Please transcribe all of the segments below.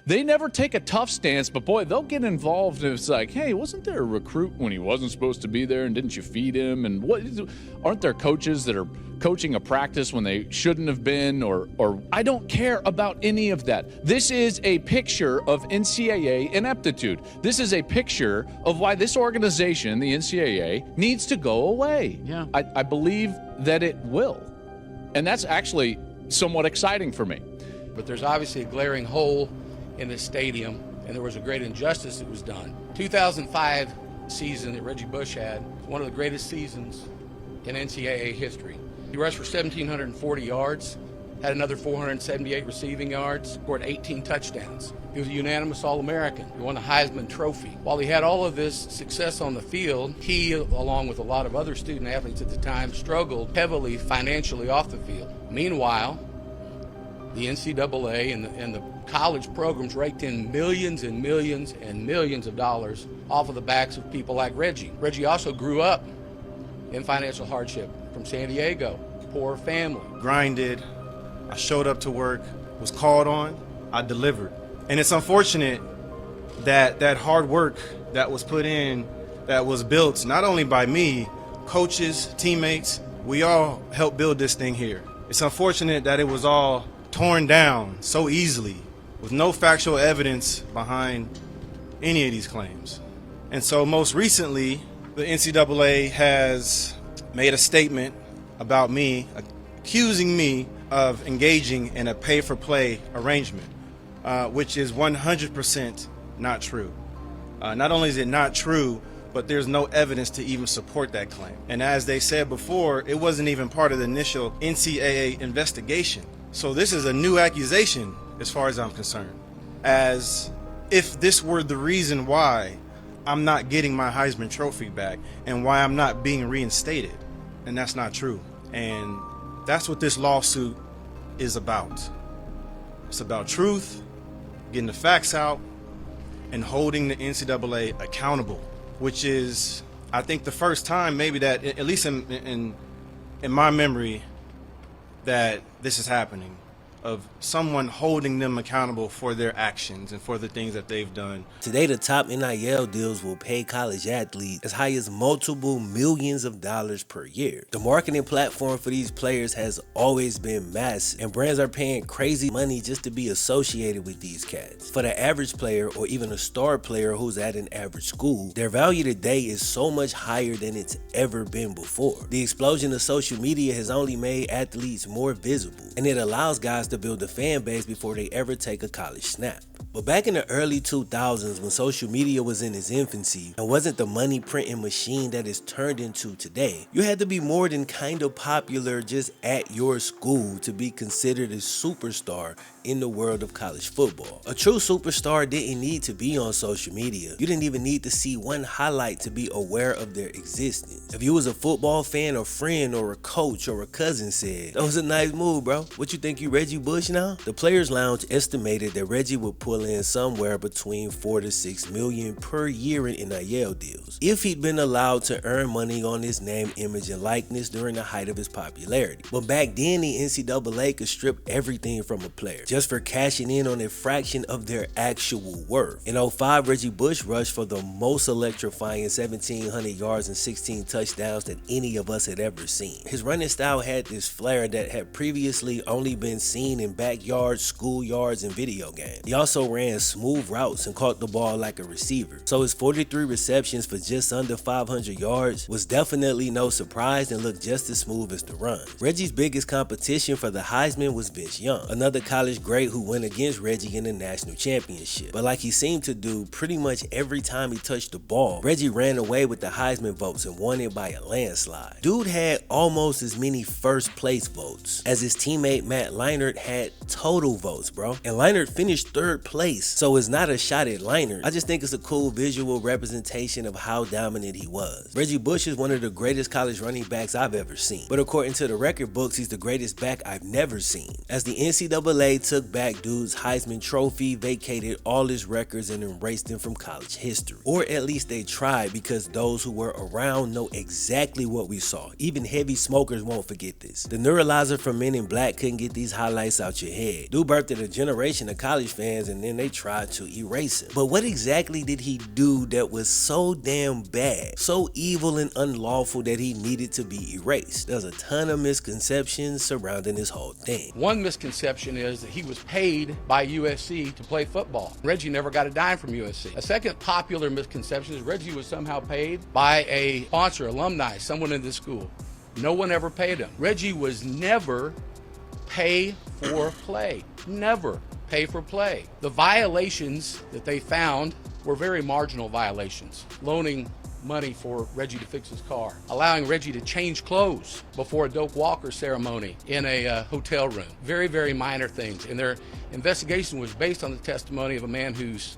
They never take a tough stance, but boy, they'll get involved and it's like, hey, wasn't there a recruit when he wasn't supposed to be there and didn't you feed him? And what aren't there coaches that are coaching a practice when they shouldn't have been, or I don't care about any of that. This is a picture of NCAA ineptitude. This is a picture of why this organization, the NCAA, needs to go away. Yeah. I believe that it will. And that's actually somewhat exciting for me. But there's obviously a glaring hole in this stadium, and there was a great injustice that was done. 2005 season that Reggie Bush had, one of the greatest seasons in NCAA history. He rushed for 1,740 yards, had another 478 receiving yards, scored 18 touchdowns. He was a unanimous All-American. He won the Heisman Trophy. While he had all of this success on the field, he, along with a lot of other student athletes at the time, struggled heavily financially off the field. Meanwhile, the NCAA and the college programs raked in millions and millions and millions of dollars off of the backs of people like Reggie. Reggie also grew up in financial hardship from San Diego, poor family. Grinded, I showed up to work, was called on, I delivered. And it's unfortunate that that hard work that was put in, that was built not only by me, coaches, teammates, we all helped build this thing here. It's unfortunate that it was all torn down so easily with no factual evidence behind any of these claims. And so most recently, the NCAA has made a statement about me, accusing me of engaging in a pay-for-play arrangement, which is 100% not true. Not only is it not true, but there's no evidence to even support that claim. And as they said before, it wasn't even part of the initial NCAA investigation. So this is a new accusation as far as I'm concerned. As if this were the reason why I'm not getting my Heisman Trophy back and why I'm not being reinstated. And that's not true. And that's what this lawsuit is about. It's about truth, getting the facts out, and holding the NCAA accountable, which is, I think, the first time maybe that, at least in my memory, that this is happening, of someone holding them accountable for their actions and for the things that they've done. Today, the top NIL deals will pay college athletes as high as multiple millions of dollars per year. The marketing platform for these players has always been massive, and brands are paying crazy money just to be associated with these cats. For the average player or even a star player who's at an average school, their value today is so much higher than it's ever been before. The explosion of social media has only made athletes more visible, and it allows guys to build a fan base before they ever take a college snap. But back in the early 2000s, when social media was in its infancy and wasn't the money printing machine that it's turned into today, you had to be more than kind of popular just at your school to be considered a superstar in the world of college football. A true superstar didn't need to be on social media. You didn't even need to see one highlight to be aware of their existence. If you was a football fan, a friend, or a coach, or a cousin said, "That was a nice move, bro. What you think, you Reggie Bush now?" The Players Lounge estimated that Reggie would pull in somewhere between $4 to $6 million per year in NIL deals if he'd been allowed to earn money on his name, image, and likeness during the height of his popularity. But back then, the NCAA could strip everything from a player just for cashing in on a fraction of their actual worth. In 2005, Reggie Bush rushed for the most electrifying 1,700 yards and 16 touchdowns that any of us had ever seen. His running style had this flair that had previously only been seen in backyards, schoolyards, and video games. He also ran smooth routes and caught the ball like a receiver. So his 43 receptions for just under 500 yards was definitely no surprise and looked just as smooth as the run. Reggie's biggest competition for the Heisman was Vince Young, another college great who went against Reggie in the national championship. But like he seemed to do pretty much every time he touched the ball, Reggie ran away with the Heisman votes and won it by a landslide. Dude had almost as many first place votes as his teammate Matt Leinart had total votes, bro. And Leinart finished third place, so it's not a shot at Leinart. I just think it's a cool visual representation of how dominant he was. Reggie Bush is one of the greatest college running backs I've ever seen, but according to the record books, he's the greatest back I've never seen. As the NCAA took back dude's Heisman Trophy, vacated all his records, and erased him from college history. Or at least they tried, because those who were around know exactly what we saw. Even heavy smokers won't forget this. The neuralizer from Men in Black couldn't get these highlights out your head. Dude birthed a generation of college fans, and and then they tried to erase him. But what exactly did he do that was so damn bad, so evil and unlawful that he needed to be erased? There's a ton of misconceptions surrounding this whole thing. One misconception is that he was paid by USC to play football. Reggie never got a dime from USC. A second popular misconception is Reggie was somehow paid by a sponsor, alumni, someone in the school. No one ever paid him. Reggie was never pay for play. Never pay for play. The violations that they found were very marginal violations. Loaning money for Reggie to fix his car, allowing Reggie to change clothes before a dope walker ceremony in a hotel room. Very, very minor things. And their investigation was based on the testimony of a man whose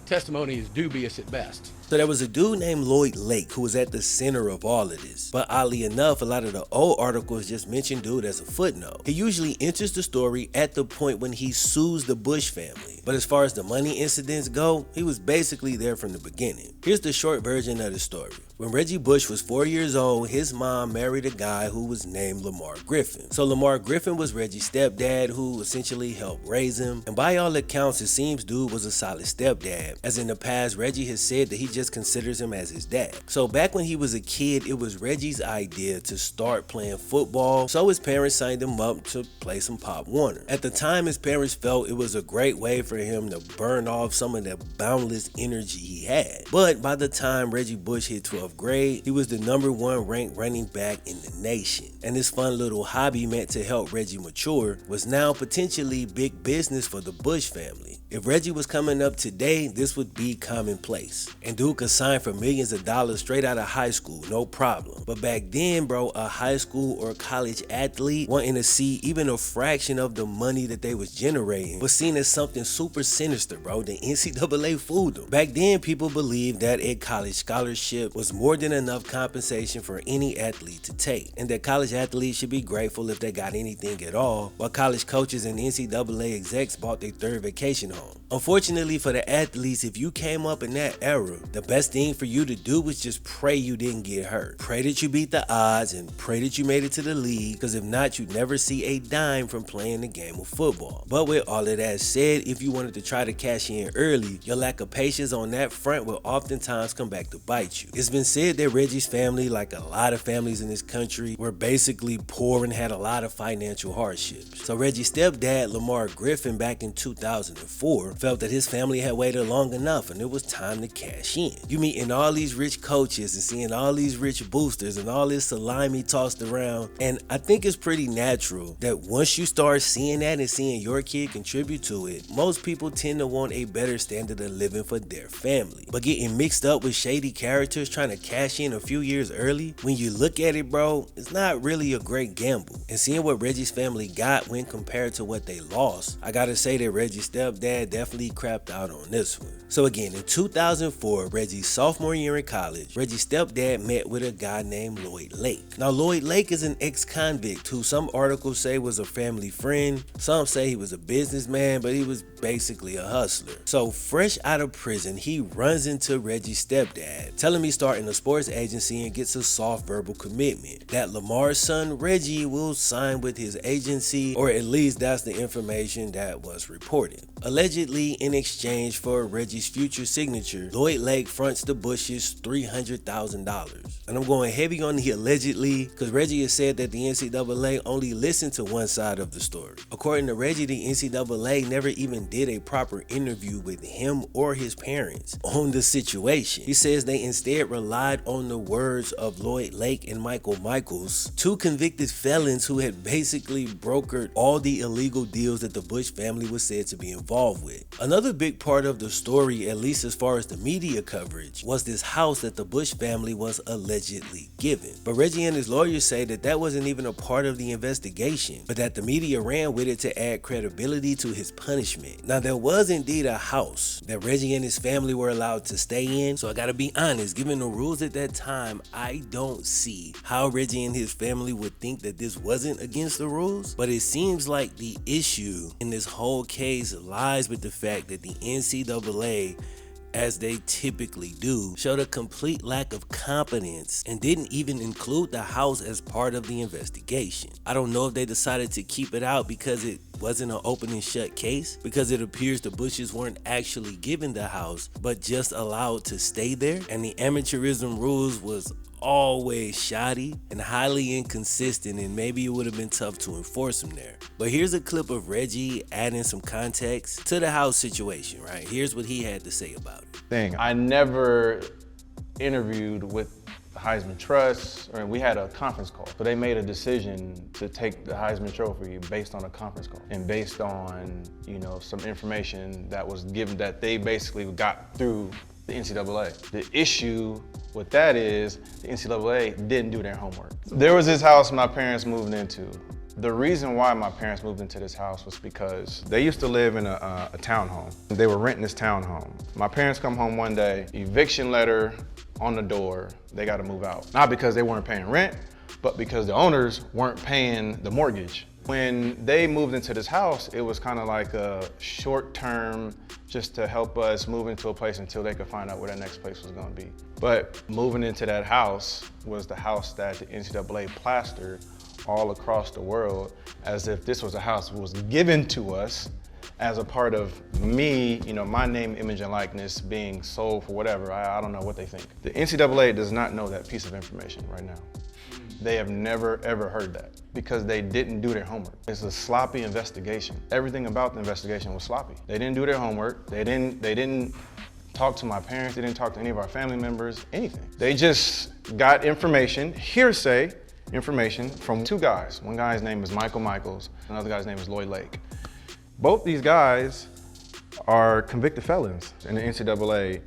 testimony is dubious at best. So there was a dude named Lloyd Lake who was at the center of all of this. But oddly enough, a lot of the old articles just mention dude as a footnote. He usually enters the story at the point when he sues the Bush family. But as far as the money incidents go, he was basically there from the beginning. Here's the short version of the story. When Reggie Bush was 4 years old, his mom married a guy who was named Lamar Griffin. So Lamar Griffin was Reggie's stepdad who essentially helped raise him. And by all accounts, it seems dude was a solid stepdad. As in the past, Reggie has said that he just considers him as his dad. So back when he was a kid, it was Reggie's idea to start playing football, so his parents signed him up to play some Pop Warner. At the time, his parents felt it was a great way for him to burn off some of the boundless energy he had. But by the time Reggie Bush hit 12th grade, he was the #1 ranked running back in the nation. And this fun little hobby meant to help Reggie mature was now potentially big business for the Bush family. If Reggie was coming up today, this would be commonplace. And dude could sign for millions of dollars straight out of high school, no problem. But back then, bro, a high school or college athlete wanting to see even a fraction of the money that they was generating was seen as something super sinister, bro. The NCAA fooled them. Back then, people believed that a college scholarship was more than enough compensation for any athlete to take, and that college athletes should be grateful if they got anything at all, while college coaches and NCAA execs bought their third vacation home. Unfortunately for the athletes, if you came up in that era, the best thing for you to do was just pray you didn't get hurt. Pray that you beat the odds and pray that you made it to the league, because if not, you'd never see a dime from playing the game of football. But with all of that said, if you wanted to try to cash in early, your lack of patience on that front will oftentimes come back to bite you. It's been said that Reggie's family, like a lot of families in this country, were basically poor and had a lot of financial hardships. So Reggie's stepdad, Lamar Griffin, back in 2004, felt that his family had waited long enough and it was time to cash in. You meeting all these rich coaches and seeing all these rich boosters and all this salami tossed around, and I think it's pretty natural that once you start seeing that and seeing your kid contribute to it, most people tend to want a better standard of living for their family. But getting mixed up with shady characters trying to cash in a few years early, when you look at it, bro, it's not really a great gamble. And seeing what Reggie's family got when compared to what they lost, I gotta say that Reggie's stepdad definitely crapped out on this one. So again, in 2004, Reggie's sophomore year in college, Reggie's stepdad met with a guy named Lloyd Lake. Now, Lloyd Lake is an ex-convict who some articles say was a family friend, some say he was a businessman, but he was basically a hustler. So fresh out of prison, he runs into Reggie's stepdad, telling him he's starting a sports agency and gets a soft verbal commitment that Lamar's son Reggie will sign with his agency, or at least that's the information that was reported. Allegedly, in exchange for Reggie's future signature, Lloyd Lake fronts the Bushes $300,000. And I'm going heavy on the allegedly because Reggie has said that the NCAA only listened to one side of the story. According to Reggie, the NCAA never even did a proper interview with him or his parents on the situation. He says they instead relied on the words of Lloyd Lake and Michael Michaels, two convicted felons who had basically brokered all the illegal deals that the Bush family was said to be involved with. Another big part of the story, at least as far as the media coverage, was this house that the Bush family was allegedly given. But Reggie and his lawyers say that that wasn't even a part of the investigation, but that the media ran with it to add credibility to his punishment. Now, there was indeed a house that Reggie and his family were allowed to stay in, so I gotta be honest, given the rules at that time, I don't see how Reggie and his family would think that this wasn't against the rules. But it seems like the issue in this whole case lies with the fact that the NCAA, as they typically do, showed a complete lack of competence and didn't even include the house as part of the investigation. I don't know if they decided to keep it out because it wasn't an open and shut case because it appears the Bushes weren't actually given the house, but just allowed to stay there, and the amateurism rules was always shoddy and highly inconsistent, and maybe it would have been tough to enforce them there. But here's a clip of Reggie adding some context to the house situation, right? Here's what he had to say about it. I never interviewed with the Heisman Trust, or we had a conference call. So they made a decision to take the Heisman Trophy based on a conference call and based on, some information that was given that they basically got through the NCAA. The issue with that is the NCAA didn't do their homework. There was this house my parents moved into. The reason why my parents moved into this house was because they used to live in a townhome. They were renting this townhome. My parents come home one day, eviction letter on the door, they gotta move out. Not because they weren't paying rent, but because the owners weren't paying the mortgage. When they moved into this house, it was kind of like a short term, just to help us move into a place until they could find out where that next place was gonna be. But moving into that house was the house that the NCAA plastered all across the world as if this was a house that was given to us as a part of me, my name, image, and likeness being sold for whatever. I don't know what they think. The NCAA does not know that piece of information right now. They have never, ever heard that because they didn't do their homework. It's a sloppy investigation. Everything about the investigation was sloppy. They didn't do their homework. They didn't talk to my parents. They didn't talk to any of our family members, anything. They just got information, hearsay information from two guys. One guy's name is Michael Michaels. Another guy's name is Lloyd Lake. Both these guys are convicted felons, and the NCAA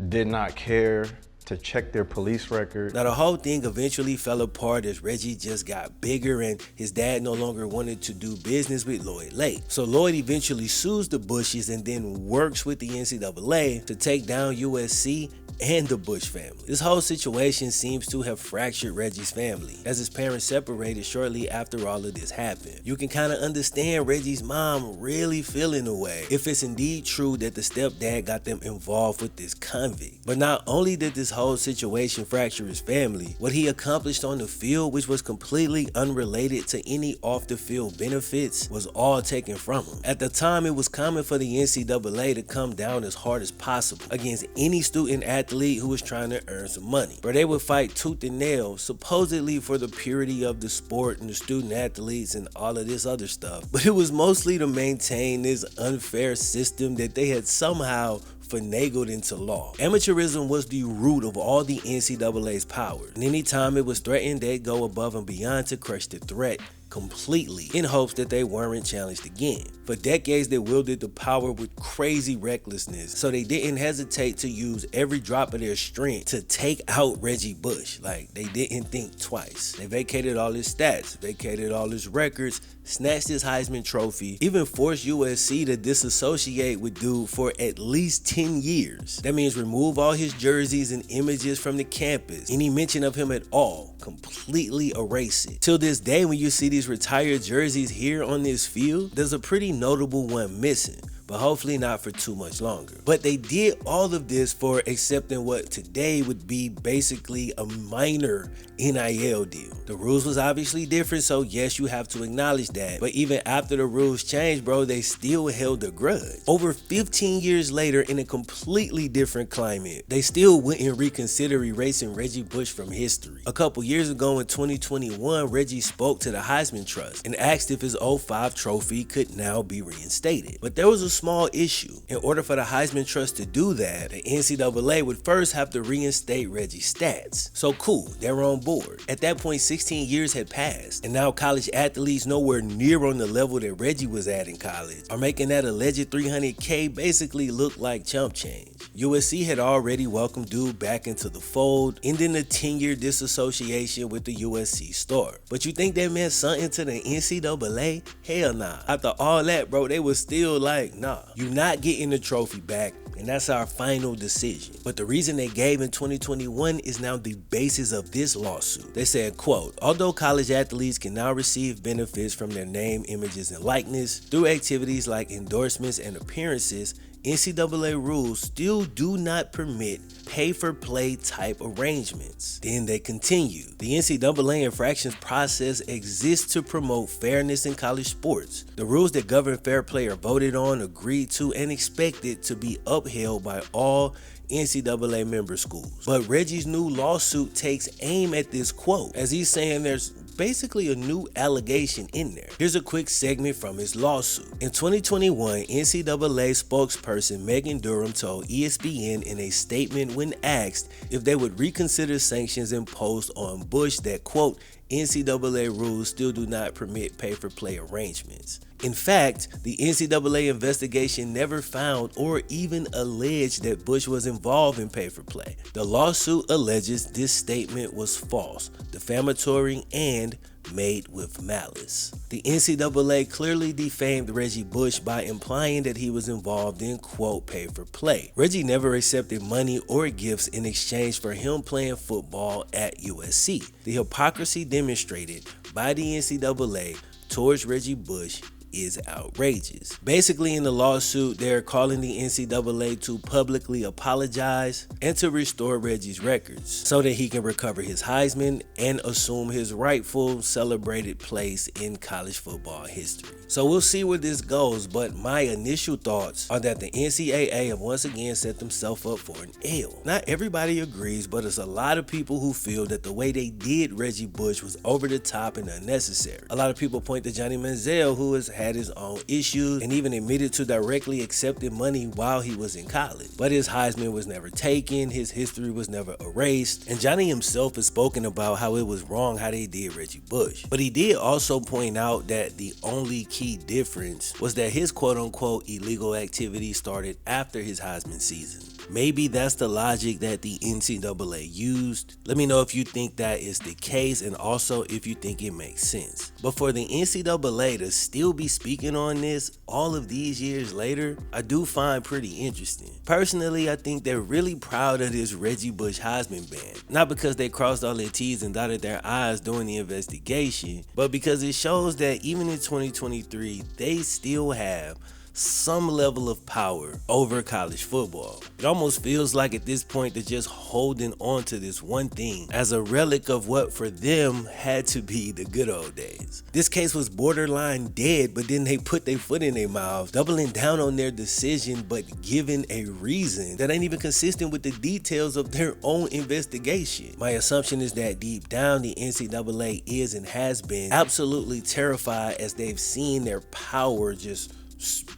did not care to check their police record. Now the whole thing eventually fell apart as Reggie just got bigger and his dad no longer wanted to do business with Lloyd Lake. So Lloyd eventually sues the Bushes and then works with the NCAA to take down USC and the Bush family. This whole situation seems to have fractured Reggie's family as his parents separated shortly after all of this happened. You can kind of understand Reggie's mom really feeling the way if it's indeed true that the stepdad got them involved with this convict. But not only did this whole situation fracture his family, what he accomplished on the field, which was completely unrelated to any off the field benefits, was all taken from him. At the time, it was common for the NCAA to come down as hard as possible against any student athlete who was trying to earn some money. But they would fight tooth and nail, supposedly for the purity of the sport and the student athletes and all of this other stuff. But it was mostly to maintain this unfair system that they had somehow finagled into law. Amateurism was the root of all the NCAA's power, and anytime it was threatened, they'd go above and beyond to crush the threat completely in hopes that they weren't challenged again. For decades, they wielded the power with crazy recklessness, so they didn't hesitate to use every drop of their strength to take out Reggie Bush. Like, they didn't think twice. They vacated all his stats, vacated all his records, snatched his Heisman Trophy, even forced USC to disassociate with dude for at least 10 years. That means remove all his jerseys and images from the campus. Any mention of him at all, completely erase it. Till this day, when you see these retired jerseys here on this field, there's a pretty notable one missing, but hopefully not for too much longer. But they did all of this for accepting what today would be basically a minor NIL deal. The rules was obviously different, so yes, you have to acknowledge that. But even after the rules changed, bro, they still held a grudge. Over 15 years later, in a completely different climate, they still wouldn't reconsider erasing Reggie Bush from history. A couple years ago in 2021, Reggie spoke to the Heisman Trust and asked if his 05 trophy could now be reinstated. But there was a small issue. In order for the Heisman Trust to do that, the NCAA would first have to reinstate Reggie's stats. So cool, they're on board. At that point, 16 years had passed, and now college athletes nowhere near on the level that Reggie was at in college are making that alleged $300K basically look like chump change. USC had already welcomed dude back into the fold, ending the 10-year disassociation with the USC star. But you think that meant something to the NCAA? Hell nah. After all that, bro, they was still like, nah, you're not getting the trophy back, and that's our final decision. But the reason they gave in 2021 is now the basis of this lawsuit. They said, quote, although college athletes can now receive benefits from their name, images, and likeness through activities like endorsements and appearances, NCAA rules still do not permit pay-for-play type arrangements. Then they continue. The NCAA infractions process exists to promote fairness in college sports. The rules that govern fair play are voted on, agreed to, and expected to be upheld by all NCAA member schools. But Reggie's new lawsuit takes aim at this quote, as he's saying there's basically a new allegation in there. Here's a quick segment from his lawsuit. In 2021, NCAA spokesperson Megan Durham told ESPN in a statement when asked if they would reconsider sanctions imposed on Bush that, quote, NCAA rules still do not permit pay-for-play arrangements. In fact, the NCAA investigation never found or even alleged that Bush was involved in pay-for-play. The lawsuit alleges this statement was false, defamatory, and made with malice. The NCAA clearly defamed Reggie Bush by implying that he was involved in, quote, pay-for-play. Reggie never accepted money or gifts in exchange for him playing football at USC. The hypocrisy demonstrated by the NCAA towards Reggie Bush is outrageous. Basically, in the lawsuit, they're calling the NCAA to publicly apologize and to restore Reggie's records so that he can recover his Heisman and assume his rightful celebrated place in college football history. So we'll see where this goes, but my initial thoughts are that the NCAA have once again set themselves up for an L. Not everybody agrees, but there's a lot of people who feel that the way they did Reggie Bush was over the top and unnecessary. A lot of people point to Johnny Manziel, who has had his own issues and even admitted to directly accepting money while he was in college. But his Heisman was never taken, his history was never erased, and Johnny himself has spoken about how it was wrong how they did Reggie Bush. But he did also point out that the only key difference was that his quote-unquote illegal activity started after his Heisman season. Maybe that's the logic that the NCAA used. Let me know if you think that is the case and also if you think it makes sense. But for the NCAA to still be speaking on this all of these years later, I do find pretty interesting. Personally, I think they're really proud of this Reggie Bush Heisman ban. Not because they crossed all their T's and dotted their I's during the investigation, but because it shows that even in 2023, they still have some level of power over college football. It almost feels like at this point they're just holding on to this one thing as a relic of what for them had to be the good old days. This case was borderline dead, but then they put their foot in their mouth, doubling down on their decision but giving a reason that ain't even consistent with the details of their own investigation. My assumption is that deep down the NCAA is and has been absolutely terrified as they've seen their power just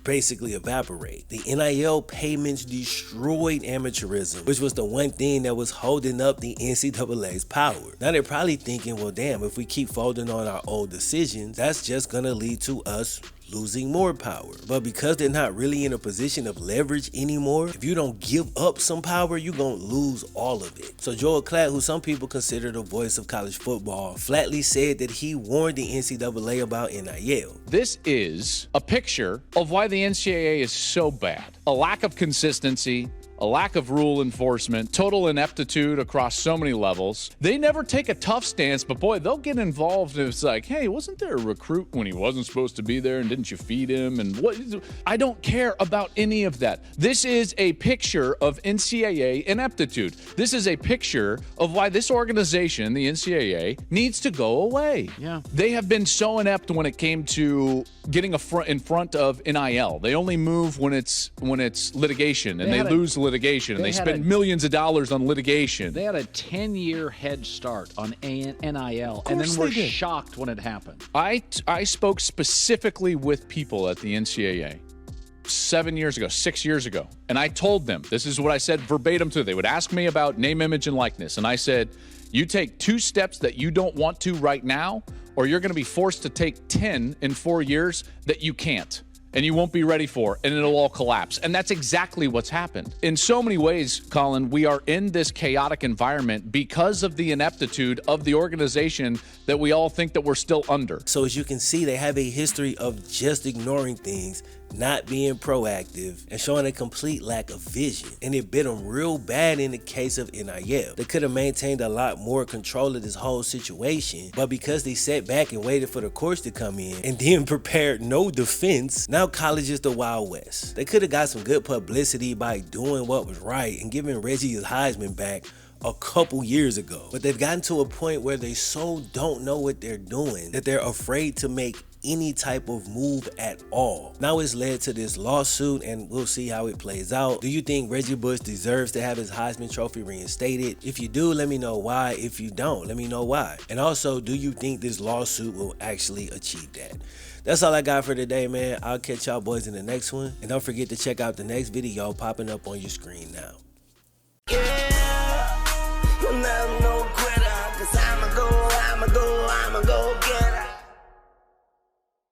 basically evaporate. The NIL payments destroyed amateurism, which was the one thing that was holding up the NCAA's power. Now they're probably thinking, well, damn, if we keep folding on our old decisions, that's just gonna lead to us losing more power. But because they're not really in a position of leverage anymore, if you don't give up some power, you're gonna lose all of it. So Joel Klatt, who some people consider the voice of college football, flatly said that he warned the NCAA about NIL. This is a picture of why the NCAA is so bad. A lack of consistency, a lack of rule enforcement, total ineptitude across so many levels. They never take a tough stance, but boy, they'll get involved if it's like, hey, wasn't there a recruit when he wasn't supposed to be there and didn't you feed him? And what? I don't care about any of that. This is a picture of NCAA ineptitude. This is a picture of why this organization, the NCAA, needs to go away. Yeah. They have been so inept when it came to getting in front of NIL. They only move when it's litigation, and they lose litigation, and they spend millions of dollars on litigation. They had a 10-year head start on NIL, and then were shocked when it happened. I spoke specifically with people at the NCAA 6 years ago, and I told them, this is what I said verbatim to them. They would ask me about name, image, and likeness, and I said, you take 2 steps that you don't want to right now, or you're going to be forced to take 10 in 4 years that you can't. And you won't be ready for, and it'll all collapse. And that's exactly what's happened. In so many ways, Colin, we are in this chaotic environment because of the ineptitude of the organization that we all think that we're still under. So as you can see, they have a history of just ignoring things, not being proactive, and showing a complete lack of vision. And it bit them real bad in the case of NIL. They could have maintained a lot more control of this whole situation, but because they sat back and waited for the courts to come in and then prepared no defense, now college is the Wild West. They could have got some good publicity by doing what was right and giving Reggie his Heisman back a couple years ago. But they've gotten to a point where they so don't know what they're doing that they're afraid to make any type of move at all. Now it's led to this lawsuit, and we'll see how it plays out. Do you think Reggie Bush deserves to have his Heisman Trophy reinstated? If you do, let me know why. If you don't, let me know why. And also, do you think this lawsuit will actually achieve that? That's all I got for today, man. I'll catch y'all boys in the next one. And don't forget to check out the next video popping up on your screen now. Yeah, I'm no quitter, 'cause I'ma go get it.